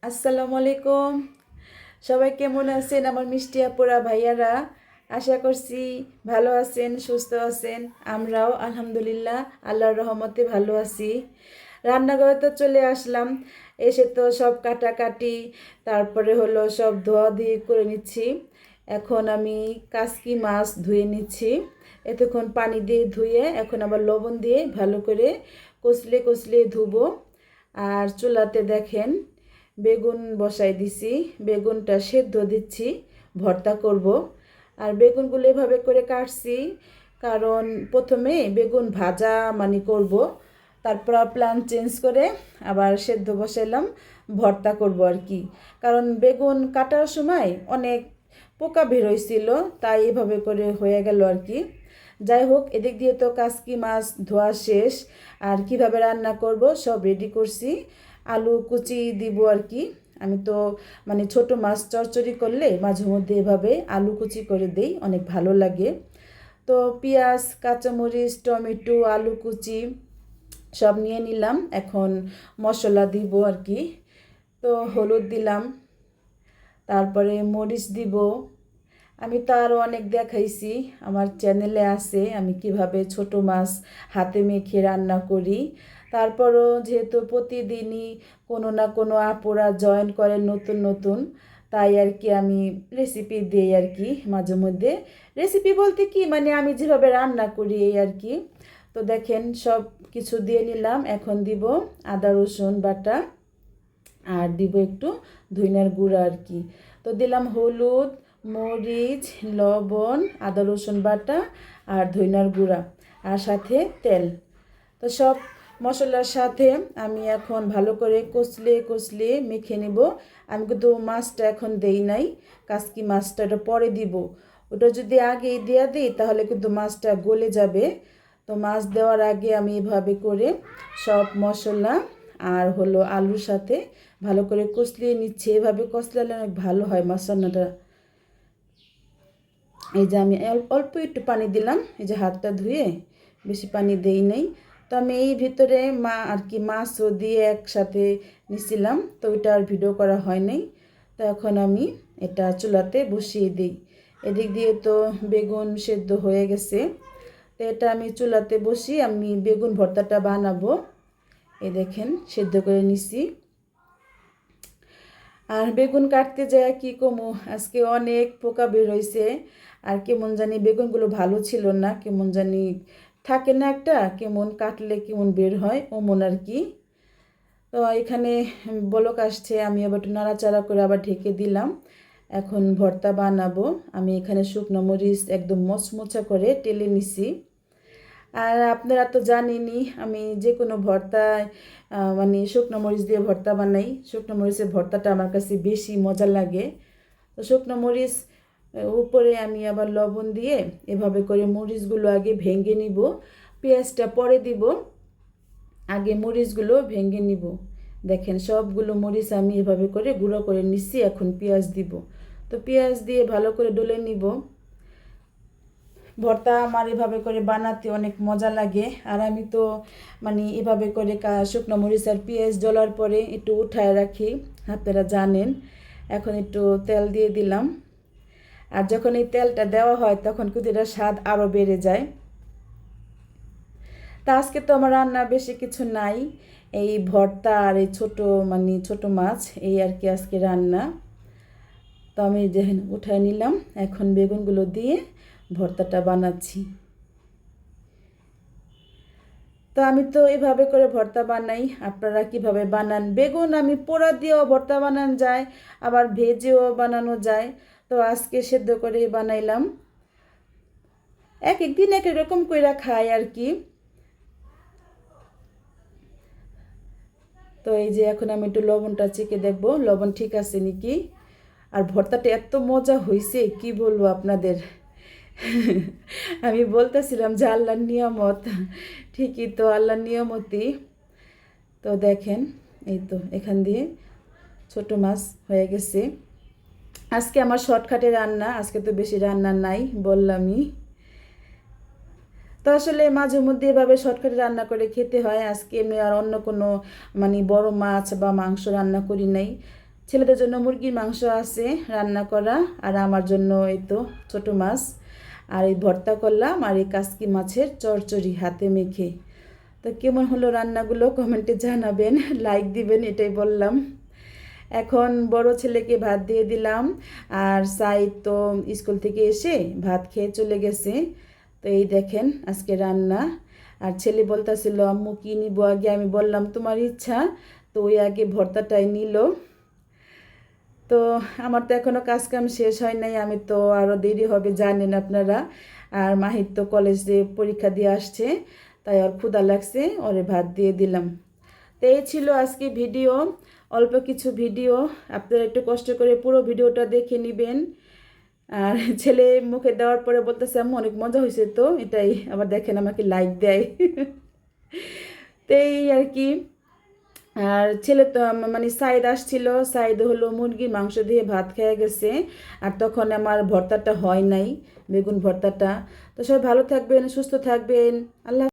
আসসালামু আলাইকুম। সবাই কেমন আছেন আমার মিষ্টি আপুরা ভাইয়ারা? আশা করছি ভালো আছেন, সুস্থ আছেন। আমরাও আলহামদুলিল্লাহ আল্লাহর রহমতে ভালো আছি। রান্নাঘরে তো চলে আসলাম। এসে তো সব কাটাকাটি, তারপরে হলো সব ধোয়াধুয়ি করে নিচ্ছি। এখন আমি কাসকি মাছ ধুয়ে নিচ্ছি। এতক্ষণ পানি দিয়ে ধুয়ে এখন আবার লবণ দিয়ে ভালো করে কষলে কষলে ধুবো। আর চুলাতে দেখেন বেগুন বসাই দিছি, বেগুনটা সেদ্ধ দিচ্ছি, ভর্তা করব। আর বেগুনগুলো এভাবে করে কাটছি কারণ প্রথমে বেগুন ভাজা করব, তারপর প্ল্যান চেঞ্জ করে আবার সেদ্ধ বসাইলাম, ভর্তা করব আর কি। কারণ বেগুন কাটার সময় অনেক পোকা বের হয়েছিল, তাই এভাবে করে হয়ে গেল আর কি। যাই হোক, এদিক দিয়ে তো কাসকি মাছ ধোয়া শেষ। আর কিভাবে রান্না করব সব রেডি করছি। আলু কুচি দিব আর কি। আমি তো ছোট মাছ চচ্চড়ি করলে মাঝে মধ্যে এভাবে আলু কুচি করে দেই, অনেক ভালো লাগে। তো পেঁয়াজ, কাঁচামরিচ, টমেটো, আলু কুচি সব নিয়ে নিলাম। এখন মশলা দিব আর কি। তো হলুদ দিলাম, তারপরে মরিচ দিব। আমি তো আরও অনেক দেখাইছি, আমার চ্যানেলে আছে আমি কিভাবে ছোট মাছ হাতে মেখে রান্না করি। তারপরও যেহেতু প্রতিদিনই কোনো না কোনো আপুরা জয়েন করে নতুন নতুন, তাই আর কি আমি রেসিপি দিই আর কি মাঝে মধ্যে। রেসিপি বলতে কি আমি যেভাবে রান্না করি এই আর কি। তো দেখেন সব কিছু দিয়ে নিলাম। এখন দিব আদা রসুন বাটা, আর দিব একটু ধইনার গুঁড়া আর কি। তো দিলাম হলুদ, মরিচ, লবণ, আদা রসুন বাটা আর ধইনার গুঁড়া, আর সাথে তেল। তো সব মশলার সাথে আমি এখন ভালো করে কষলে কষলে মেখে নেব। আমি কিন্তু মাছটা এখন দেই নাই, কাসকি মাছটা এটা পরে দিব। ওটা যদি আগে দেওয়া দিই তাহলে কিন্তু মাছটা গলে যাবে। তো মাছ দেওয়ার আগে আমি এভাবে করে সব মশলা আর হলো আলুর সাথে ভালো করে কষলিয়ে নিচ্ছে। এভাবে কষলালে অনেক ভালো হয় মশলাটা। এই যে আমি অল্প একটু পানি দিলাম, এই যে হাতটা ধুয়ে বেশি পানি দেই নাই। তো আমি এই ভিতরে মাছও দিয়ে একসাথে নিছিলাম, তো ওইটা আর ভিডিও করা হয় নাই। তো এখন আমি এটা চুলাতে বসিয়ে দিই। এদিক দিয়ে তো বেগুন সেদ্ধ হয়ে গেছে। তো এটা আমি চুলাতে বসিয়ে আমি বেগুন ভর্তাটা বানাবো। এই দেখেন সেদ্ধ করে নিছি। আর বেগুন কাটতে যায় কি কমু, আজকে অনেক পোকা বের হয়েছে। আর কেমন জানি বেগুনগুলো ভালো ছিল না, কেমন জানি থাকে না একটা, কেমন কাটলে কেমন বের হয় ওমন আর কি। তো এখানে বলক আসছে, আমি আবার একটু নাড়াচাড়া করে আবার ঢেকে দিলাম। এখন ভর্তা বানাবো। আমি এখানে শুকনো মরিচ একদম মচমচা করে টেলে নিছি। আর আপনারা তো জানেনই আমি যে কোনো ভর্তায় শুকনো মরিচ দিয়ে ভর্তা বানাই। শুকনো মরিচের ভর্তাটা আমার কাছে বেশি মজা লাগে। তো শুকনো মরিচ উপরে আমি আবার লবণ দিয়ে এভাবে করে মরিচগুলো আগে ভেঙে নিব, পেঁয়াজটা পরে দিব, আগে মরিচগুলো ভেঙে নিব। দেখেন সবগুলো মরিচ আমি এভাবে করে গুঁড়ো করে নিচ্ছি। এখন পেঁয়াজ দিব। তো পেঁয়াজ দিয়ে ভালো করে ডলে নিব। ভর্তা আমার এভাবে করে বানাতে অনেক মজা লাগে। আর আমি তো এভাবে করে শুকনো মরিচ আর পেঁয়াজ ডলার পরে একটু উঠায় রাখি, আপনারা জানেন। এখন একটু তেল দিয়ে দিলাম। আর যখন এই তেলটা দেওয়া হয় তখন কিন্তু এটার স্বাদ আরও বেড়ে যায়। তা আজকে তো আমার রান্না বেশি কিছু নাই, এই ভর্তা আর এই ছোট মাছ, এই আর কি আজকে রান্না। তো আমি যে উঠায় নিলাম, এখন বেগুনগুলো দিয়ে ভর্তাটা বানাচ্ছি। তো আমি তো এভাবে করে ভর্তা বানাই, আপনারা কিভাবে বানান? বেগুন আমি পোড়া দিয়েও ভর্তা বানানো যায়, আবার ভেজেও বানানো যায়। তো আজকে সেদ্ধ করে বানাইলাম। এক এক দিন এক এক রকম কইরা খাই আর কি। তো এই যে এখন আমি একটু লবণটা চেখে দেখবো লবণ ঠিক আছে নাকি। আর ভর্তাটা এত মজা হয়েছে কি বলবো আপনাদের। আমি বলতেছিলাম যে আল্লাহর নিয়ামত, ঠিকই তো আল্লাহর নিয়ামতই। তো দেখেন এই তো এখান দিয়ে ছোট মাছ হয়ে গেছে। আজকে আমার শর্টকাটে রান্না, আজকে তো বেশি রান্না নাই বললামই। তো আসলে মাঝে মধ্যে এভাবে শর্টকাটে রান্না করে খেতে হয়। আজকে এমনি আর অন্য কোনো বড় মাছ বা মাংস রান্না করি নাই। ছেলেদের জন্য মুরগির মাংস আছে রান্না করা, আর আমার জন্য এই তো ছোটো মাছ, আর এই ভর্তা করলাম, আর এই কাসকি মাছের চচ্চড়ি হাতে মেখে। তো কেমন হলো রান্নাগুলো কমেন্টে জানাবেন, লাইক দিবেন, এটাই বললাম। এখন বড় ছেলেকে ভাত দিয়ে দিলাম, আর সাইদ তো স্কুল থেকে এসে ভাত খেয়ে চলে গেছে। তো এই দেখেন আজকে রান্না। আর ছেলে বলতেছিল আম্মু কী নিবো আগে, আমি বললাম তোমার ইচ্ছা। তো ওই আগে ভর্তাটাই নিল। তো আমার তো এখনও কাজকাম শেষ হয় নাই, আমি তো আরও দেরি হবে জানেন আপনারা। আর মাহির তো কলেজে পরীক্ষা দিয়ে আসছে, তাই ওর ক্ষুধা লাগছে, ওরে ভাত দিয়ে দিলাম। তো এই ছিল আজকে ভিডিও, অল্প কিছু ভিডিও, আপনারা একটু কষ্ট করে পুরো ভিডিওটা দেখে নেবেন। আর ছেলে মুখে দেওয়ার পরে বলতেছে আম্মু অনেক মজা হয়েছে, তো এটাই আবার দেখেন আমাকে লাইক দেয়। তো এই আর কি। আর ছেলে তো মানে সাইদ আসছিল, সাইদ হলো মুরগির মাংস দিয়ে ভাত খেয়ে গেছে, আর তখন আমার ভর্তাটা হয় নাই, বেগুন ভর্তাটা। তো সবাই ভালো থাকবেন, সুস্থ থাকবেন, আল্লাহ।